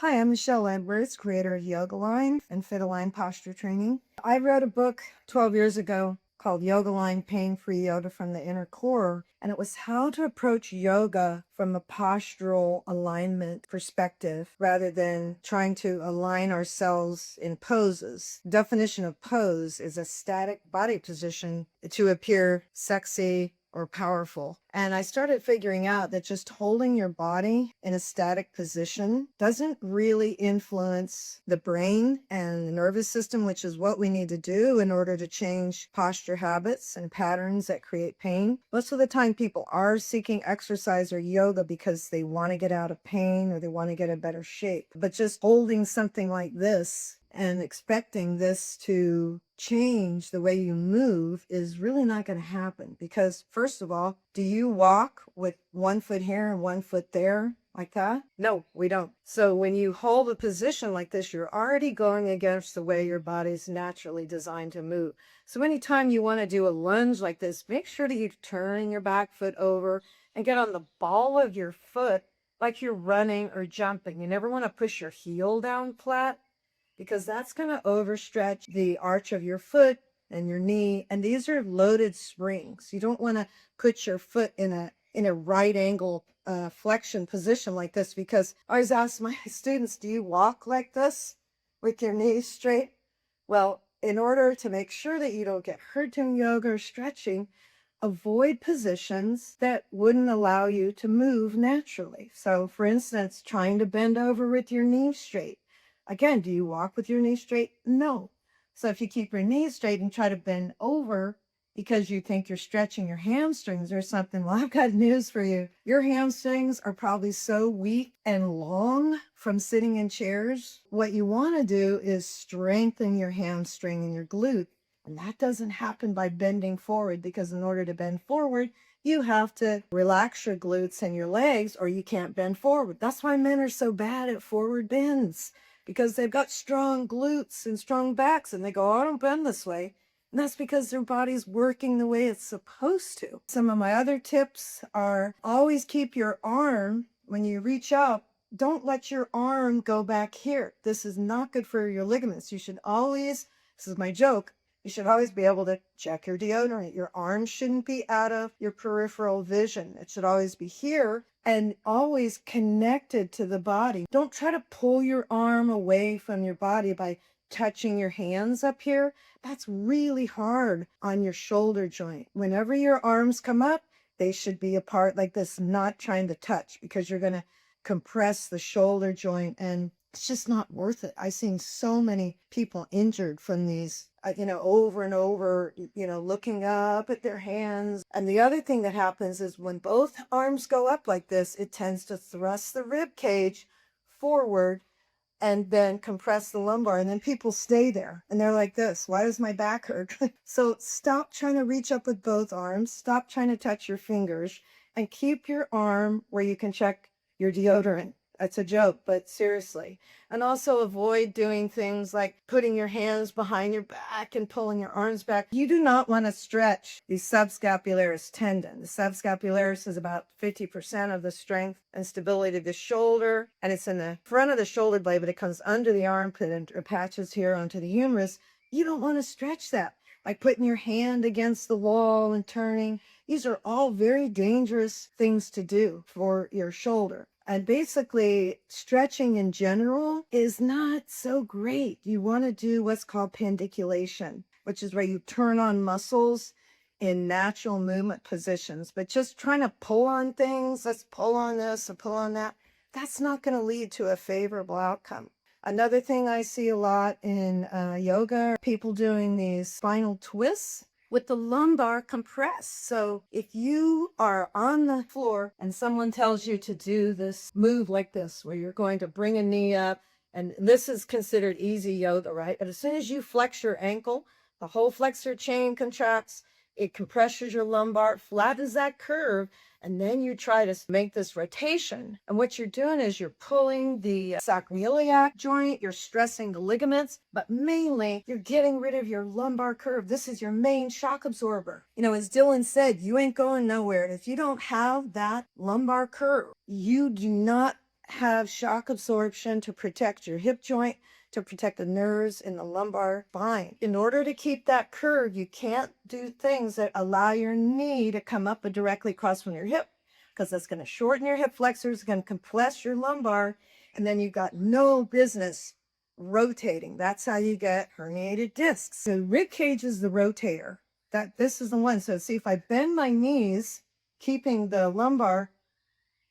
Hi, I'm Michelle Lamberts, creator of YogAlign and Fit-Align Posture Training. I wrote a book 12 years ago called YogAlign Pain-Free Yoga from the Inner Core, and it was how to approach yoga from a postural alignment perspective rather than trying to align ourselves in poses. Definition of pose is a static body position to appear sexy or powerful. And I started figuring out that just holding your body in a static position doesn't really influence the brain and the nervous system, which is what we need to do in order to change posture habits and patterns that create pain. Most of the time, people are seeking exercise or yoga because they want to get out of pain or they want to get in better shape. But just holding something like this and expecting this to change the way you move is really not going to happen because, first of all, do you walk with 1 foot here and 1 foot there like that? No, we don't. So when you hold a position like this, you're already going against the way your body's naturally designed to move. So anytime you want to do a lunge like this, make sure that you turn your back foot over and get on the ball of your foot like you're running or jumping. You never want to push your heel down flat, because that's going to overstretch the arch of your foot and your knee. And these are loaded springs. You don't want to put your foot in a right angle flexion position like this, because I always ask my students, do you walk like this with your knees straight? Well, in order to make sure that you don't get hurt doing yoga or stretching, avoid positions that wouldn't allow you to move naturally. So for instance, trying to bend over with your knees straight. Again, do you walk with your knees straight? No. So if you keep your knees straight and try to bend over because you think you're stretching your hamstrings or something, well, I've got news for you. Your hamstrings are probably so weak and long from sitting in chairs. What you want to do is strengthen your hamstring and your glute. And that doesn't happen by bending forward, because in order to bend forward, you have to relax your glutes and your legs or you can't bend forward. That's why men are so bad at forward bends, because they've got strong glutes and strong backs and they go, oh, I don't bend this way. And that's because their body's working the way it's supposed to. Some of my other tips are always keep your arm, when you reach out, don't let your arm go back here. This is not good for your ligaments. You should always, this is my joke, you should always be able to check your deodorant. Your arm shouldn't be out of your peripheral vision. It should always be here and always connected to the body. Don't try to pull your arm away from your body by touching your hands up here. That's really hard on your shoulder joint. Whenever your arms come up, they should be apart like this, not trying to touch, because you're going to compress the shoulder joint and it's just not worth it. I've seen so many people injured from these, over and over, looking up at their hands. And the other thing that happens is when both arms go up like this, it tends to thrust the rib cage forward and then compress the lumbar. And then people stay there and they're like this. Why does my back hurt? So stop trying to reach up with both arms. Stop trying to touch your fingers and keep your arm where you can check your deodorant. It's a joke, but seriously. And also avoid doing things like putting your hands behind your back and pulling your arms back. You do not want to stretch the subscapularis tendon. The subscapularis is about 50% of the strength and stability of the shoulder, and it's in the front of the shoulder blade, but it comes under the armpit and attaches here onto the humerus. You don't want to stretch that by putting your hand against the wall and turning. These are all very dangerous things to do for your shoulder. And basically, stretching in general is not so great. You want to do what's called pandiculation, which is where you turn on muscles in natural movement positions. But just trying to pull on things, let's pull on this or pull on that, that's not going to lead to a favorable outcome. Another thing I see a lot in yoga are people doing these spinal twists with the lumbar compressed. So if you are on the floor and someone tells you to do this move like this, where you're going to bring a knee up, and this is considered easy yoga, right? But as soon as you flex your ankle, the whole flexor chain contracts, it compresses your lumbar, flattens that curve, and then you try to make this rotation. And what you're doing is you're pulling the sacroiliac joint, you're stressing the ligaments, but mainly you're getting rid of your lumbar curve. This is your main shock absorber. As Dylan said, you ain't going nowhere. If you don't have that lumbar curve, you do not have shock absorption to protect your hip joint, to protect the nerves in the lumbar spine. In order to keep that curve, you can't do things that allow your knee to come up and directly across from your hip, because that's going to shorten your hip flexors, going to compress your lumbar, and then you've got no business rotating. That's how you get herniated discs. So rib cage is the rotator. This is the one. So see, if I bend my knees, keeping the lumbar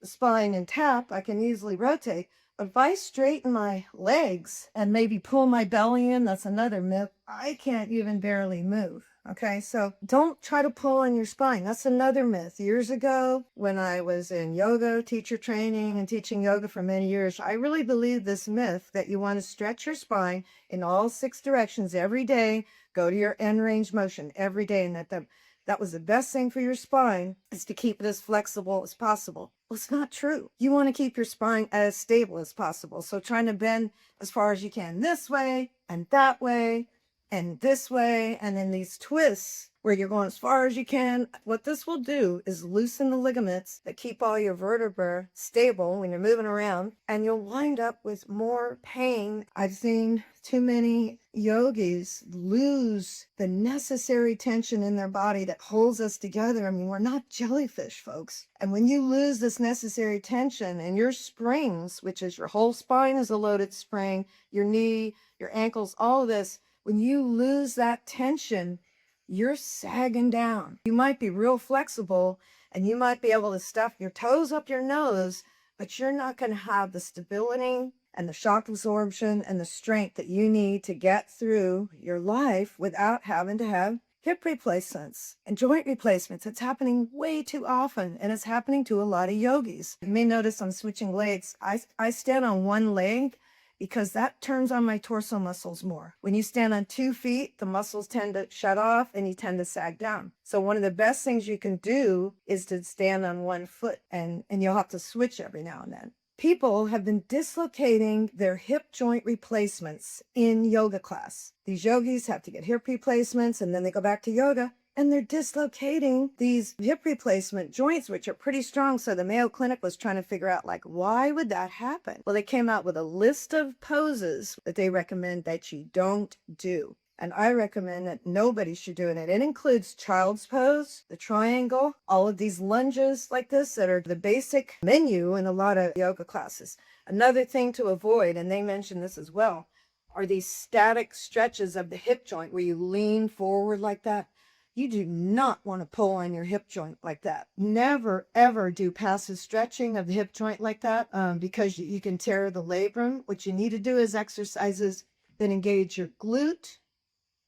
spine intact, I can easily rotate. But if I straighten my legs and maybe pull my belly in, that's another myth, I can't even barely move. Okay, so don't try to pull on your spine. That's another myth. Years ago, when I was in yoga teacher training and teaching yoga for many years, I really believed this myth that you want to stretch your spine in all 6 directions every day, go to your end range motion every day, and that was the best thing for your spine, is to keep it as flexible as possible. Well, it's not true. You want to keep your spine as stable as possible. So trying to bend as far as you can this way and that way and this way, and then these twists where you're going as far as you can. What this will do is loosen the ligaments that keep all your vertebrae stable when you're moving around, and you'll wind up with more pain. I've seen too many yogis lose the necessary tension in their body that holds us together. I mean, we're not jellyfish, folks. And when you lose this necessary tension and your springs, which is your whole spine is a loaded spring, your knee, your ankles, all of this, when you lose that tension, you're sagging down. You might be real flexible and you might be able to stuff your toes up your nose, but you're not going to have the stability and the shock absorption and the strength that you need to get through your life without having to have hip replacements and joint replacements. It's happening way too often, and it's happening to a lot of yogis. You may notice I'm switching legs. I stand on one leg because that turns on my torso muscles more. When you stand on 2 feet, the muscles tend to shut off and you tend to sag down. So one of the best things you can do is to stand on 1 foot, and you'll have to switch every now and then. People have been dislocating their hip joint replacements in yoga class. These yogis have to get hip replacements and then they go back to yoga, and they're dislocating these hip replacement joints, which are pretty strong. So the Mayo Clinic was trying to figure out, like, why would that happen? Well, they came out with a list of poses that they recommend that you don't do. And I recommend that nobody should do it. It includes child's pose, the triangle, all of these lunges like this that are the basic menu in a lot of yoga classes. Another thing to avoid, and they mentioned this as well, are these static stretches of the hip joint where you lean forward like that. You do not want to pull on your hip joint like that. Never, ever do passive stretching of the hip joint like that because you can tear the labrum. What you need to do is exercises that engage your glute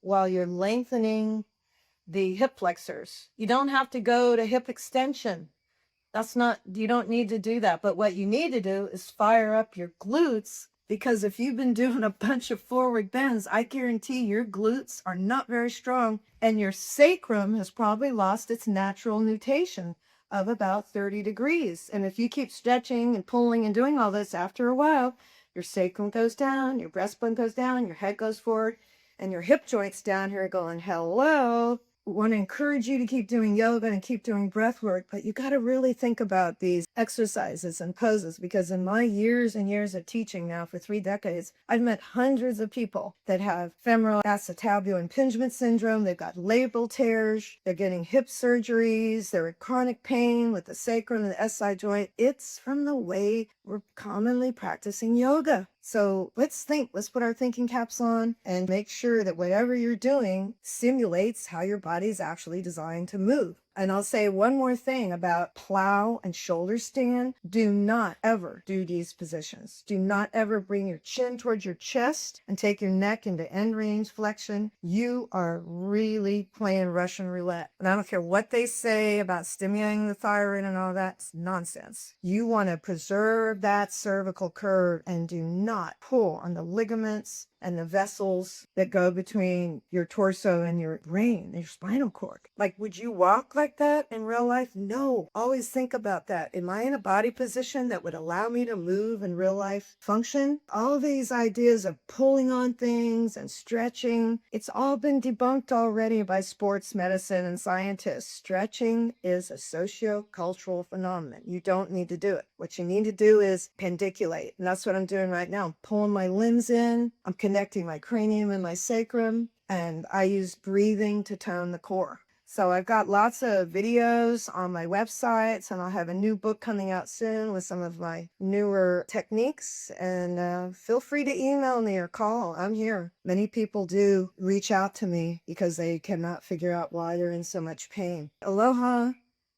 while you're lengthening the hip flexors. You don't have to go to hip extension. You don't need to do that. But what you need to do is fire up your glutes, because if you've been doing a bunch of forward bends, I guarantee your glutes are not very strong, and your sacrum has probably lost its natural nutation of about 30 degrees. And if you keep stretching and pulling and doing all this, after a while, your sacrum goes down, your breastbone goes down, your head goes forward, and your hip joint's down here going, hello. I want to encourage you to keep doing yoga and keep doing breath work, but you got to really think about these exercises and poses, because in my years and years of teaching now for 3 decades, I've met hundreds of people that have femoral acetabular impingement syndrome. They've got labral tears. They're getting hip surgeries. They're in chronic pain with the sacrum and the SI joint. It's from the way we're commonly practicing yoga. So let's put our thinking caps on and make sure that whatever you're doing simulates how your body is actually designed to move. And I'll say one more thing about plow and shoulder stand. Do not ever do these positions. Do not ever bring your chin towards your chest and take your neck into end range flexion. You are really playing Russian roulette. And I don't care what they say about stimulating the thyroid and all that. It's nonsense. You want to preserve that cervical curve and do not pull on the ligaments and the vessels that go between your torso and your brain, your spinal cord. Like, would you walk like like that in real life? No. Always think about that. Am I in a body position that would allow me to move in real life function? All these ideas of pulling on things and stretching, it's all been debunked already by sports medicine and scientists. Stretching is a socio-cultural phenomenon. You don't need to do it. What you need to do is pendiculate. And that's what I'm doing right now. I'm pulling my limbs in. I'm connecting my cranium and my sacrum. And I use breathing to tone the core. So I've got lots of videos on my websites, and I'll have a new book coming out soon with some of my newer techniques. And feel free to email me or call. I'm here. Many people do reach out to me because they cannot figure out why they're in so much pain. Aloha,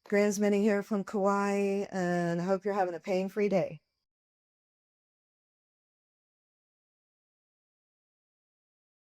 transmitting here from Kauai, and I hope you're having a pain-free day.